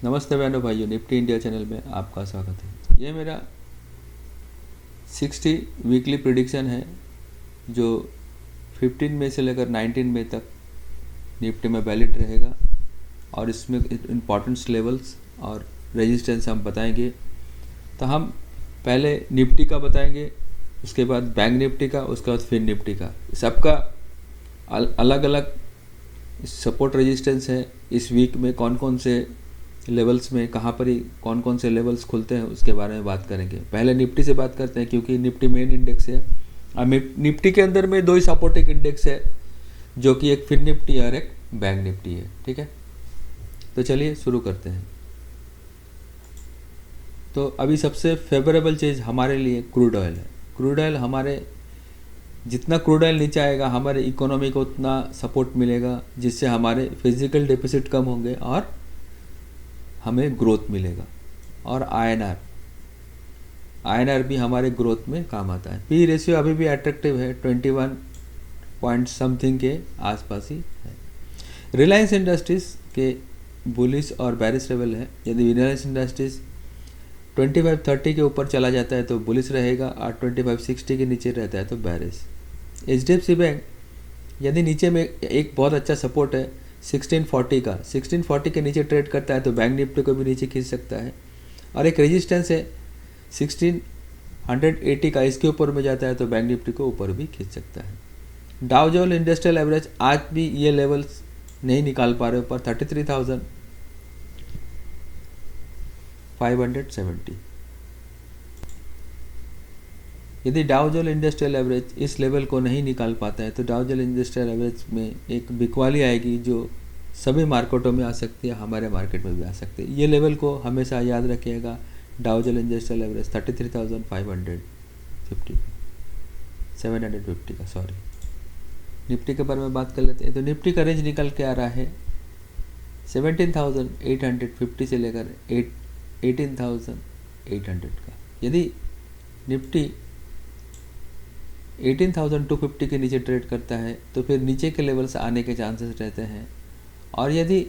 नमस्ते बहनों भाइयों, निफ्टी इंडिया चैनल में आपका स्वागत है। ये मेरा 60 वीकली प्रिडिक्शन है जो 15 मई से लेकर 19 मई तक निफ्टी में वैलिड रहेगा और इसमें इम्पॉर्टेंस लेवल्स और रेजिस्टेंस हम बताएंगे। तो हम पहले निफ्टी का बताएंगे, उसके बाद बैंक निफ्टी का, उसके बाद फिर निफ्टी का। सबका अलग अलग सपोर्ट रेजिस्टेंस है। इस वीक में कौन कौन से लेवल्स में कहाँ पर ही कौन कौन से लेवल्स खुलते हैं उसके बारे में बात करेंगे। पहले निफ्टी से बात करते हैं क्योंकि निफ्टी मेन इंडेक्स है और निफ्टी के अंदर में दो ही सपोर्टिंग इंडेक्स है जो कि एक फिन निफ्टी और एक बैंक निफ्टी है। ठीक है, तो चलिए शुरू करते हैं। तो अभी सबसे फेवरेबल चीज़ हमारे लिए क्रूड ऑयल है। क्रूड ऑयल हमारे जितना क्रूड ऑयल नीचे आएगा हमारे इकोनॉमी को उतना सपोर्ट मिलेगा, जिससे हमारे फिजिकल डिपॉजिट कम होंगे और हमें ग्रोथ मिलेगा। और आईएनआर भी हमारे ग्रोथ में काम आता है। पी रेशियो अभी भी अट्रैक्टिव है, 21 पॉइंट समथिंग के आसपास ही है। रिलायंस इंडस्ट्रीज़ के बुलिश और बैरिश लेवल है। यदि रिलायंस इंडस्ट्रीज़ 2530 के ऊपर चला जाता है तो बुलिश रहेगा और 2560 के नीचे रहता है तो बैरिश। एचडीएफसी बैंक यदि नीचे में एक बहुत अच्छा सपोर्ट है 1640 का, 1640 के नीचे ट्रेड करता है तो बैंक निफ्टी को भी नीचे खींच सकता है। और एक रेजिस्टेंस है 1680 का, इसके ऊपर में जाता है तो बैंक निफ्टी को ऊपर भी खींच सकता है। डाउ जोन्स इंडस्ट्रियल एवरेज आज भी ये लेवल्स नहीं निकाल पा रहे ऊपर 33,570। यदि डाउ जोन्स इंडस्ट्रियल एवरेज इस लेवल को नहीं निकाल पाता है तो डाउ जोन्स इंडस्ट्रियल एवरेज में एक बिकवाली आएगी जो सभी मार्केटों में आ सकती है, हमारे मार्केट में भी आ सकती है। ये लेवल को हमेशा याद रखिएगा। डाउ जोन्स इंडस्ट्रियल एवरेज 750 का सॉरी। निफ्टी के बारे में बात कर लेते हैं। तो निफ्टी का रेंज निकल के आ रहा है 17,850 से लेकर 18,800 का। यदि निफ्टी 18,250 के नीचे ट्रेड करता है तो फिर नीचे के लेवल से आने के चांसेस रहते हैं। और यदि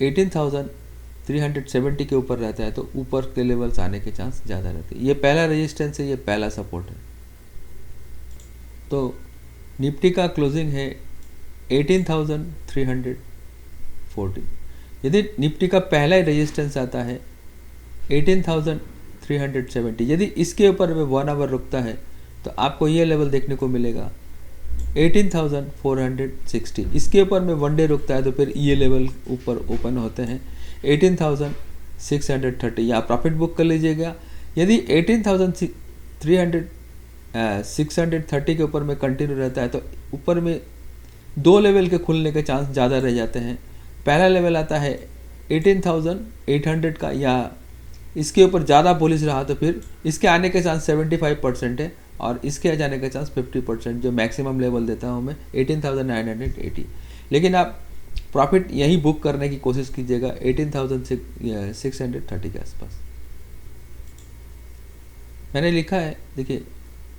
18,370 के ऊपर रहता है तो ऊपर के लेवल्स आने के चांस ज़्यादा रहते हैं। ये पहला रेजिस्टेंस है, ये पहला सपोर्ट है। तो निफ्टी का क्लोजिंग है 18,340। यदि निफ्टी का पहला रेजिस्टेंस आता है 18,370, यदि इसके ऊपर में 1 आवर रुकता है तो आपको ये लेवल देखने को मिलेगा 18,460। इसके ऊपर में 1 डे रुकता है तो फिर ये लेवल ऊपर ओपन होते हैं 18,630। या प्रॉफिट बुक कर लीजिएगा। यदि 18,630 के ऊपर में कंटिन्यू रहता है तो ऊपर में 2 लेवल के खुलने के चांस ज़्यादा रह जाते हैं। पहला लेवल आता है 18,800 का, या इसके ऊपर ज़्यादा बुलिश रहा तो फिर इसके आने के चांस 75% है और इसके आ जाने का चांस 50%। जो मैक्सिमम लेवल देता हूँ मैं 18,980। लेकिन आप प्रॉफिट यहीं बुक करने की कोशिश कीजिएगा 18,630 के आसपास। मैंने लिखा है, देखिए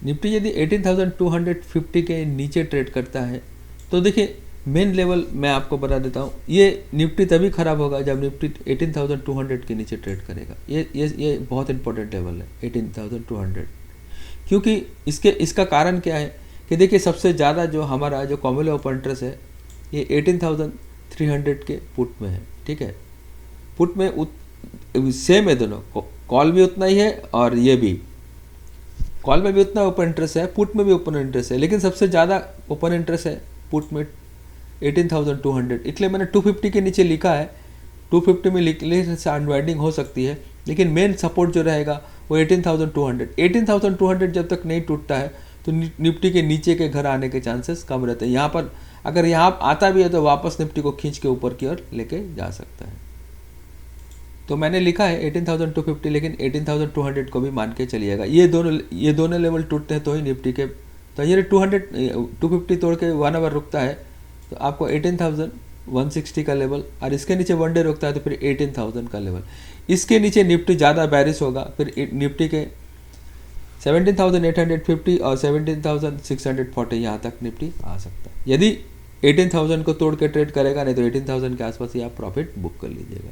निफ्टी यदि 18,250 के नीचे ट्रेड करता है तो देखिए मेन लेवल मैं आपको बता देता हूँ। ये निफ्टी तभी ख़राब होगा जब निफ्टी 18,200 के नीचे ट्रेड करेगा। ये बहुत इंपॉर्टेंट लेवल है 18,200। क्योंकि इसका कारण क्या है कि देखिए सबसे ज़्यादा जो हमारा जो कॉमन ओपन इंटरेस्ट है ये 18,300 के पुट में है। ठीक है, पुट में सेम है दोनों, कॉल भी उतना ही है और ये भी कॉल में भी उतना ओपन इंटरेस्ट है, पुट में भी ओपन इंटरेस्ट है, लेकिन सबसे ज़्यादा ओपन इंटरेस्ट है पुट में 18,200। इसलिए मैंने 250 के नीचे लिखा है। 250 में लिखने से अनवाइंडिंग हो सकती है, लेकिन मेन सपोर्ट जो रहेगा वो 18,200। 18,200 जब तक नहीं टूटता है तो निफ्टी के नीचे के घर आने के चांसेस कम रहते हैं। यहाँ पर अगर यहाँ आता भी है तो वापस निफ्टी को खींच के ऊपर की ओर लेके जा सकता है। तो मैंने लिखा है 18,250, लेकिन 18,200 को भी मान के चलिएगा। ये दोनों लेवल टूटते हैं तो ही निफ्टी के, तो ये 250 तोड़ के 1 आवर रुकता है तो आपको 18,160 का लेवल, और इसके नीचे 1 डे रुकता है तो फिर 18,000 का लेवल। इसके नीचे निफ्टी ज़्यादा बैरिश होगा, फिर निफ्टी के 17,850 और 17,640 यहाँ तक निफ्टी आ सकता है। यदि 18,000 को तोड़ के ट्रेड करेगा, नहीं तो 18,000 के आसपास ही आप प्रॉफिट बुक कर लीजिएगा।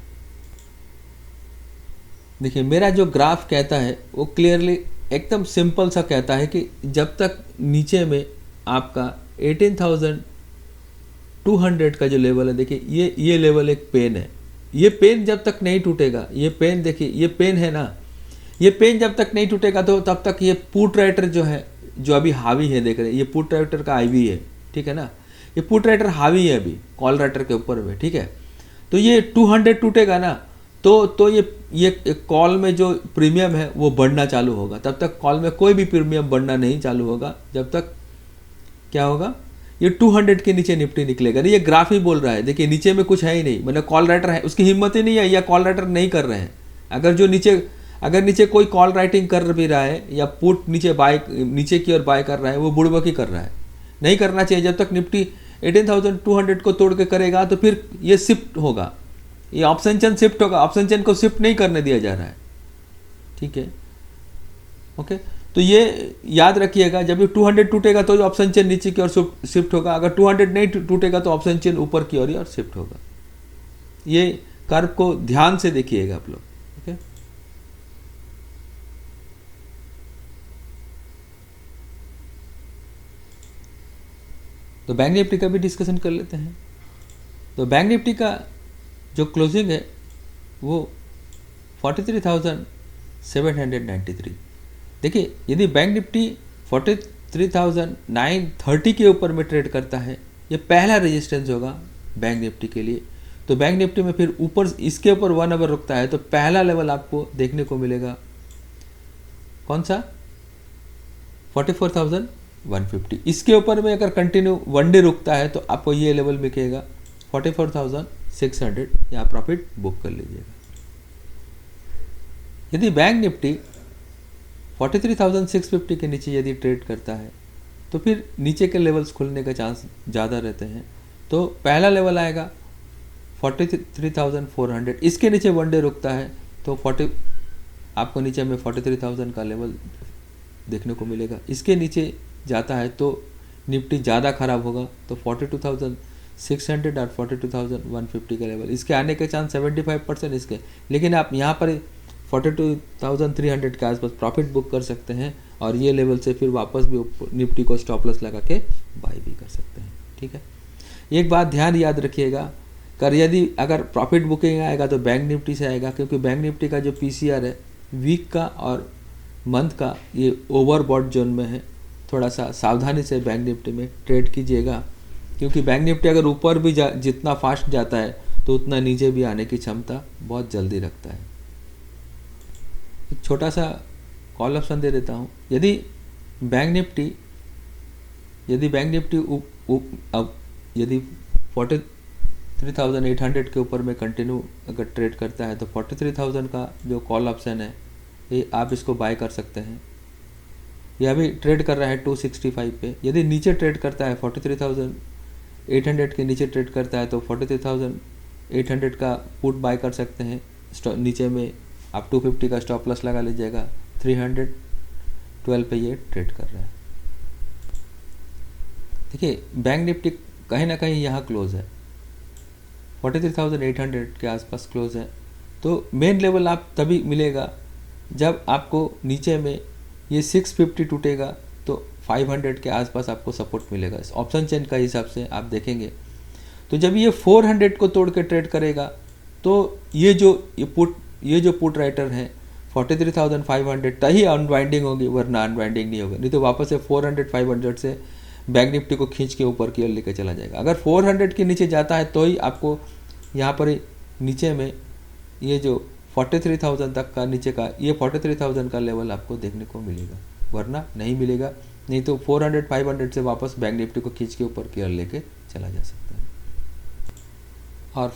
देखिए मेरा जो ग्राफ कहता है वो क्लियरली एकदम सिंपल सा कहता है कि जब तक नीचे में आपका 18,200 का जो लेवल है, देखिए ये लेवल एक पेन है। ये पेन जब तक नहीं टूटेगा, ये पेन देखिए, ये पेन है ना, ये पेन जब तक नहीं टूटेगा तो तब तक ये पुट राइटर जो है, जो अभी हावी है, देख रहे हैं ये पुट राइटर का आईवी है, ठीक है ना, ये पुट राइटर हावी है अभी कॉल राइटर के ऊपर में, ठीक है। तो ये 200 टूटेगा ना तो ये कॉल में जो प्रीमियम है वो बढ़ना चालू होगा। तब तक कॉल में कोई भी प्रीमियम बढ़ना नहीं चालू होगा जब तक क्या होगा, ये 200 के नीचे निफ्टी निकलेगा। ये ग्राफ ही बोल रहा है, देखिए नीचे में कुछ है ही नहीं, मतलब कॉल राइटर है उसकी हिम्मत ही नहीं है, या कॉल राइटर नहीं कर रहे हैं। अगर नीचे कोई कॉल राइटिंग कर भी रहा है या पुट नीचे की ओर बाय कर रहा है, वो बुड़बकी कर रहा है, नहीं करना चाहिए। जब तक निफ्टी 18,200 को तोड़ के करेगा तो फिर ये शिफ्ट होगा, ये ऑप्शन चेन शिफ्ट होगा, ऑप्शन चेन को शिफ्ट नहीं करने दिया जा रहा है, ठीक है, ओके। तो ये याद रखिएगा, जब ये 200 टूटेगा तो ऑप्शन चेन नीचे की ओर शिफ्ट होगा, अगर 200 नहीं टूटेगा तो ऑप्शन चेन ऊपर की ओर शिफ्ट होगा। ये कर्व को ध्यान से देखिएगा आप लोग, ओके। तो बैंक निफ्टी का भी डिस्कशन कर लेते हैं। तो बैंक निफ्टी का जो क्लोजिंग है वो 43,793। देखिए यदि बैंक निफ्टी 43,930 के ऊपर में ट्रेड करता है, ये पहला रेजिस्टेंस होगा बैंक निफ्टी के लिए। तो बैंक निफ्टी में फिर ऊपर इसके ऊपर 1 आवर रुकता है तो पहला लेवल आपको देखने को मिलेगा कौन सा, 44,150। इसके ऊपर में अगर कंटिन्यू 1 डे रुकता है तो आपको ये लेवल मिलेगा 44,600, यहाँ प्रॉफिट बुक कर लीजिएगा। यदि बैंक निफ्टी 43,650 के नीचे यदि ट्रेड करता है तो फिर नीचे के लेवल्स खुलने का चांस ज़्यादा रहते हैं। तो पहला लेवल आएगा 43,400, इसके नीचे 1 डे रुकता है तो आपको नीचे में 43,000 का लेवल देखने को मिलेगा। इसके नीचे जाता है तो निफ्टी ज़्यादा खराब होगा, तो 42,600 और 42,150 का लेवल, इसके आने के चांस 75% इसके। लेकिन आप यहाँ पर 42,300 के आसपास प्रॉफिट बुक कर सकते हैं और ये लेवल से फिर वापस भी निफ्टी को स्टॉप लॉस लगा के बाई भी कर सकते हैं, ठीक है। एक बात ध्यान याद रखिएगा, यदि अगर प्रॉफिट बुकिंग आएगा तो बैंक निफ्टी से आएगा, क्योंकि बैंक निफ्टी का जो पीसीआर है वीक का और मंथ का ये ओवरबॉट जोन में है। थोड़ा सा सावधानी से बैंक निफ्टी में ट्रेड कीजिएगा, क्योंकि बैंक निफ्टी अगर ऊपर भी जितना फास्ट जाता है तो उतना नीचे भी आने की क्षमता बहुत जल्दी रखता है। एक छोटा सा कॉल ऑप्शन दे देता हूँ। यदि बैंक निफ्टी यदि 43,800 के ऊपर में कंटिन्यू अगर ट्रेड करता है तो 43,000 का जो कॉल ऑप्शन है ये आप इसको बाय कर सकते हैं। ये अभी ट्रेड कर रहा है 265 पे। यदि नीचे ट्रेड करता है 43,800 के नीचे ट्रेड करता है तो 43,800 का पुट बाय कर सकते हैं। नीचे में आप 250 का स्टॉप लॉस लगा लीजिएगा। 312 पे ये ट्रेड कर रहा है। देखिए बैंक निफ्टी कहीं ना कहीं यहाँ क्लोज है, 43,800 के आसपास क्लोज है। तो मेन लेवल आप तभी मिलेगा जब आपको नीचे में ये 650 टूटेगा तो 500 के आसपास आपको सपोर्ट मिलेगा। इस ऑप्शन चेन का हिसाब से आप देखेंगे तो जब ये 400 को तोड़ के ट्रेड करेगा तो ये जो पुट राइटर है 43,500 तभी अनवाइंडिंग होगी, वरना अनवाइंडिंग नहीं होगा। नहीं तो वापस से 400-500 से बैंक निफ्टी को खींच के ऊपर की ओर लेकर चला जाएगा। अगर 400 के नीचे जाता है तो ही आपको यहाँ पर नीचे में ये जो 43,000 तक का नीचे का ये 43,000 का लेवल आपको देखने को मिलेगा, वरना नहीं मिलेगा। नहीं तो 400-500 से वापस बैंक निफ्टी को खींच के ऊपर की ओर लेके चला जा सकता है। और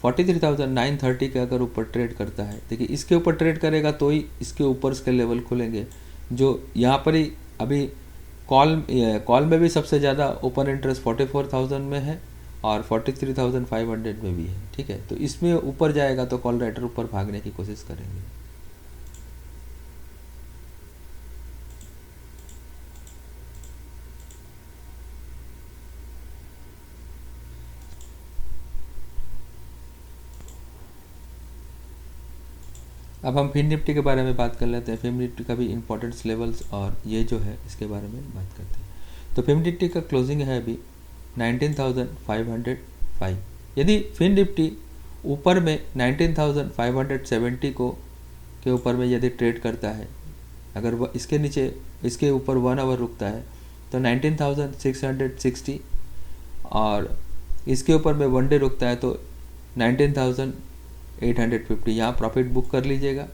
43,930 के अगर ऊपर ट्रेड करता है, देखिए इसके ऊपर ट्रेड करेगा तो ही इसके ऊपर इसके लेवल खुलेंगे। जो यहाँ पर ही अभी कॉल में भी सबसे ज़्यादा ओपन इंटरेस्ट 44,000 में है और 43,500 में भी है, ठीक है। तो इसमें ऊपर जाएगा तो कॉल राइटर ऊपर भागने की कोशिश करेंगे। अब हम फिन निफ्टी के बारे में बात कर लेते हैं। फिन निफ्टी का भी इंपॉर्टेंट लेवल्स और ये जो है इसके बारे में बात करते हैं। तो फिन निफ्टी का क्लोजिंग है अभी 19,505। यदि फिन निफ्टी ऊपर में 19,570 को के ऊपर में यदि ट्रेड करता है, अगर वह इसके नीचे इसके ऊपर 1 आवर रुकता है तो 19,660, और इसके ऊपर में 1 डे रुकता है तो 19,850, यहाँ प्रॉफिट बुक कर लीजिएगा।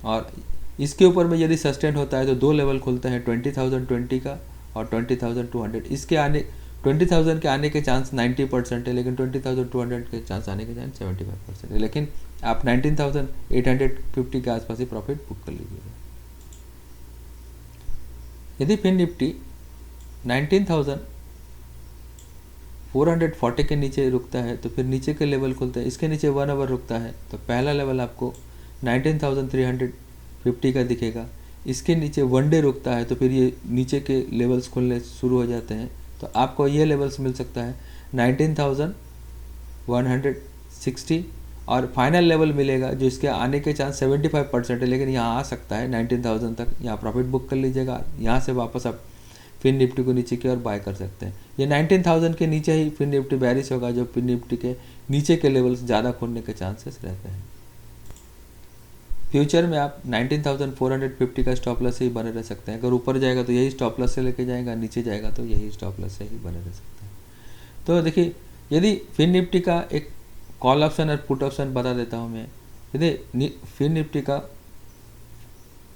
और इसके ऊपर में यदि सस्टेन होता है तो 2 लेवल खुलते हैं, 20,020 का और 20,200। इसके आने 20,000 के आने के चांस 90% है, लेकिन 20,200 के चांस आने के चांस 75% है, लेकिन आप 19,850 के आसपास ही प्रॉफिट बुक कर लीजिएगा। यदि फिन निफ्टी 19,440 के नीचे रुकता है तो फिर नीचे के लेवल खुलते हैं, इसके नीचे 1 आवर रुकता है तो पहला लेवल आपको 19,350 का दिखेगा। इसके नीचे 1 डे रुकता है तो फिर ये नीचे के लेवल्स खुलने शुरू हो जाते हैं, तो आपको ये लेवल्स मिल सकता है 19,160, और फाइनल लेवल मिलेगा जो इसके आने के चांस 75% है, लेकिन यहाँ आ सकता है 19,000 तक। यहाँ प्रॉफिट बुक कर लीजिएगा, यहाँ से वापस आप फिन निफ्टी को नीचे की ओर बाय कर सकते हैं। ये 19,000 के नीचे ही फिन निफ्टी बेरिश होगा, जो फिन निफ्टी के नीचे के लेवल्स ज़्यादा खुलने के चांसेस रहते हैं। फ्यूचर में आप 19,450 का स्टॉप लॉस से ही बने रह सकते हैं। अगर ऊपर जाएगा तो यही स्टॉप लॉस से लेके जाएगा, नीचे जाएगा तो यही स्टॉप लॉस से ही बने रह सकते हैं। तो देखिए, यदि फिन निफ्टी का एक कॉल ऑप्शन और पुट ऑप्शन बता देता हूँ मैं। यदि फिन निफ्टी का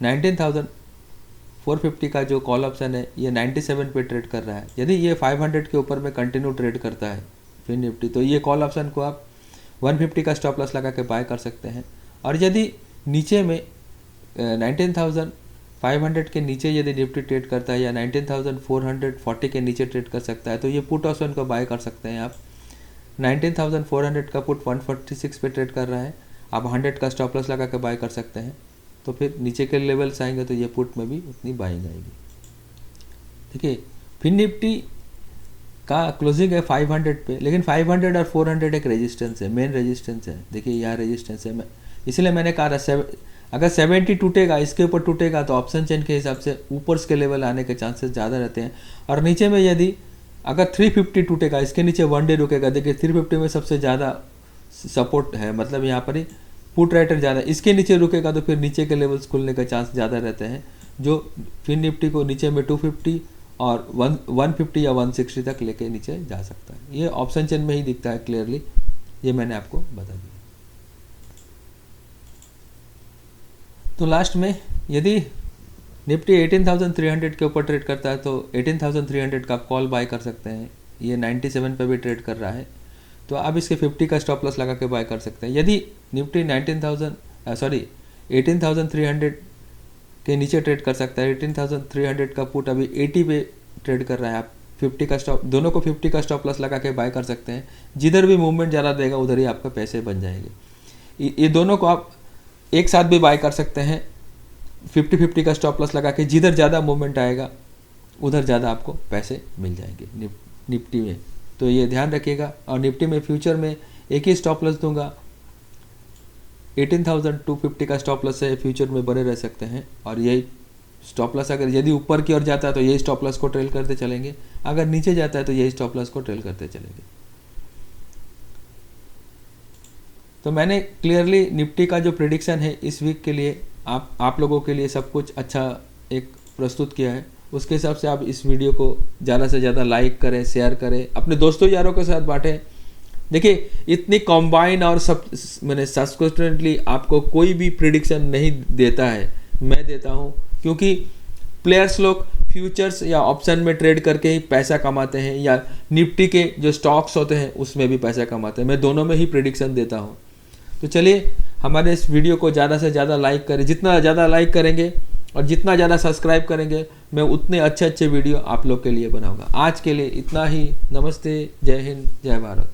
19,450 का जो कॉल ऑप्शन है ये 97 पे ट्रेड कर रहा है। यदि ये 500 के ऊपर में कंटिन्यू ट्रेड करता है फिन निफ्टी, तो ये कॉल ऑप्शन को आप 150 का स्टॉप लॉस लगा के बाय कर सकते हैं। और यदि नीचे में 19,500 के नीचे यदि निफ्टी ट्रेड करता है या 19,440 के नीचे ट्रेड कर सकता है, तो ये पुट ऑप्शन को बाय कर सकते हैं आप। 19,400 का पुट 146 पे ट्रेड कर रहा है, आप 100 का स्टॉप लॉस लगा के बाय कर सकते हैं। तो फिर नीचे के लेवल्स आएंगे तो ये पुट में भी उतनी बाइंग आएगी। देखिए, फिन निफ्टी का क्लोजिंग है 500 पे, लेकिन 500 और 400 एक रेजिस्टेंस है, मेन रेजिस्टेंस है। देखिए यहाँ रेजिस्टेंस है, इसलिए मैंने कहा था अगर 70 टूटेगा, इसके ऊपर टूटेगा तो ऑप्शन चेन के हिसाब से ऊपर के लेवल आने के चांसेस ज़्यादा रहते हैं। और नीचे में यदि अगर 350 टूटेगा, इसके नीचे 1 डे रुकेगा, देखिए 350 में सबसे ज़्यादा सपोर्ट है, मतलब यहाँ पर ही पुट राइटर ज़्यादा। इसके नीचे रुकेगा तो फिर नीचे के लेवल्स खुलने का चांस ज़्यादा रहते हैं, जो फिन निफ्टी को नीचे में 250 और 150 या 160 तक लेके नीचे जा सकता है। ये ऑप्शन चेन में ही दिखता है क्लियरली, ये मैंने आपको बता दिया। तो लास्ट में यदि निफ्टी 18,300 के ऊपर ट्रेड करता है तो 18,300 का आप कॉल बाय कर सकते हैं। ये 97 पे भी ट्रेड कर रहा है, तो आप इसके 50 का स्टॉप लॉस लगा के बाय कर सकते हैं। यदि निफ्टी 18,300 के नीचे ट्रेड कर सकता है, 18,300 का पुट अभी 80 पे ट्रेड कर रहा है, आप 50 का स्टॉप, दोनों को 50 का स्टॉप लॉस लगा के बाय कर सकते हैं। जिधर भी मूवमेंट ज़्यादा देगा उधर ही आपका पैसे बन जाएंगे। ये दोनों को आप एक साथ भी बाय कर सकते हैं 50-50 का स्टॉप लॉस लगा के। जिधर ज़्यादा मूवमेंट आएगा उधर ज़्यादा आपको पैसे मिल जाएंगे निफ्टी में, तो ये ध्यान रखिएगा। और निफ्टी में फ्यूचर में एक ही स्टॉप लॉस दूंगा, 18,250 का स्टॉप लॉस से फ्यूचर में बने रह सकते हैं। और यही स्टॉप लॉस अगर यदि ऊपर की ओर जाता है तो यही स्टॉप लॉस को ट्रेल करते चलेंगे, अगर नीचे जाता है तो यही स्टॉप लॉस को ट्रेल करते चलेंगे। तो मैंने क्लियरली निफ्टी का जो प्रेडिक्शन है इस वीक के लिए आप लोगों के लिए सब कुछ अच्छा एक प्रस्तुत किया है। उसके हिसाब से आप इस वीडियो को ज़्यादा से ज़्यादा लाइक करें, शेयर करें, अपने दोस्तों यारों के साथ बांटें। देखिए, इतनी कॉम्बाइन और सब मैंने सब्सिक्वेंटली आपको कोई भी प्रेडिक्शन नहीं देता है, मैं देता हूँ, क्योंकि प्लेयर्स लोग फ्यूचर्स या ऑप्शन में ट्रेड करके ही पैसा कमाते हैं, या निफ्टी के जो स्टॉक्स होते हैं उसमें भी पैसा कमाते हैं। मैं दोनों में ही प्रेडिक्शन देता हूँ। तो चलिए, हमारे इस वीडियो को ज़्यादा से ज़्यादा लाइक करें। जितना ज़्यादा लाइक करेंगे और जितना ज़्यादा सब्सक्राइब करेंगे, मैं उतने अच्छे अच्छे वीडियो आप लोग के लिए बनाऊंगा। आज के लिए इतना ही। नमस्ते, जय हिंद, जय भारत।